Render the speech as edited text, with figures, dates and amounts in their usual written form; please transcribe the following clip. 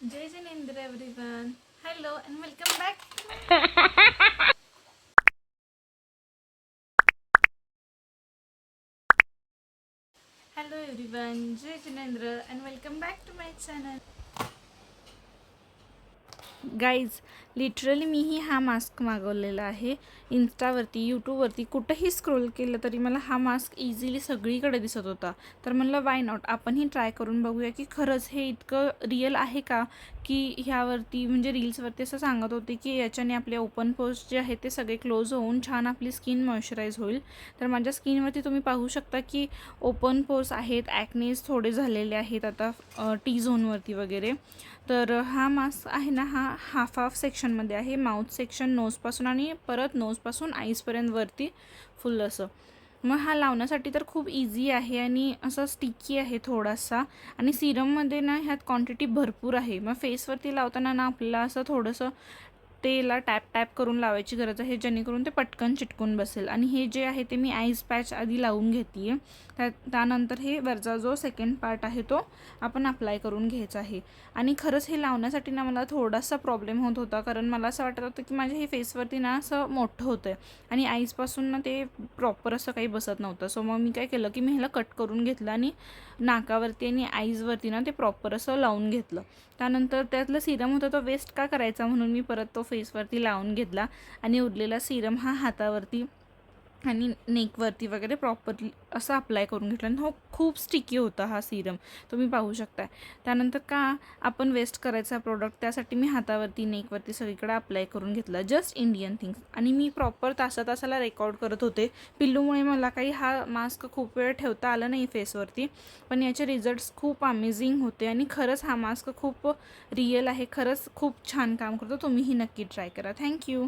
Jai Jinendra everyone. Hello and welcome back. Hello everyone, Jai Jinendra and welcome back to my channel. Guys, literally मीही हा mask मागवलेला आहे. इन्स्टावरती, यूट्यूबवरती कुठंही स्क्रोल केलं तरी मला हा मास्क इझिली सगळीकडे दिसत होता. तर म्हणलं वाय नॉट, आपणही ट्राय करून बघूया की खरंच हे इतकं रिअल आहे का, की ह्यावरती म्हणजे रील्सवरती असं सांगत होते की याच्याने आपले ओपन पोर्स जे आहेत ते सगळे क्लोज होऊन छान आपली स्किन मॉइश्चराईज होईल. तर माझ्या स्किनवरती तुम्ही पाहू शकता की ओपन पोर्स आहेत, ॲक्नेज थोडे झालेले आहेत आता टी झोनवरती वगैरे. तर हा मास्क आहे ना, हा हाफ सेक्शनमध्ये आहे. माउथ सेक्शन नोजपासून आणि परत नोजपासून आईजपर्यंत वरती फुल असं. मग हा लावण्यासाठी तर खूप इझी आहे आणि असं स्टिकी आहे थोडासा. आणि सिरममध्ये ना ह्यात क्वांटिटी भरपूर आहे. मग फेसवरती लावताना ना आपल्याला असं थोडंसं तेला टॅप टॅप करून लावायची गरज आहे, जेणेकरून ते पटकन चिटकून बसेल. आणि हे जे आहे ते मी आईज पॅच आधी लावून घेते आहे. त्यानंतर हे वरचा जो सेकंड पार्ट आहे तो आपण अप्लाय करून घ्यायचा आहे. आणि खरंच हे लावण्यासाठी ना मला थोडासा प्रॉब्लेम होत होता, कारण मला असं वाटत होतं की माझ्या हे फेसवरती ना असं मोठं होतं आहे आणि आईजपासून ना ते प्रॉपर असं काही बसत नव्हतं. सो मग मी काय केलं की मी ह्याला कट करून घेतलं आणि नाकावरती आणि आईजवरती ना ते प्रॉपर असं लावून घेतलं. त्यानंतर त्यातलं सिरम होतं तो वेस्ट का करायचा, म्हणून मी परत तो फेसवरती लावून घेतला आणि उरलेला सिरम हा हातावरती आणि नेकवरती वगैरे प्रॉपरली असं अप्लाय करून घेतलं. आणि हो, खूप स्टिकी होता हा सिरम, तुम्ही पाहू शकता. त्यानंतर का आपण वेस्ट करायचा प्रोडक्ट, त्यासाठी मी हातावरती नेकवरती सगळीकडे अप्लाय करून घेतला. Just Indian things. आणि मी प्रॉपर तासाला रेकॉर्ड करत होते. पिल्लूमुळे मला काही हा मास्क खूप वेळ ठेवता आला नाही फेसवरती, पण याचे रिझल्ट्स खूप अमेझिंग होते. आणि खरंच हा मास्क खूप रिअल आहे, खरंच खूप छान काम करतो. तुम्हीही नक्की ट्राय करा. थँक्यू.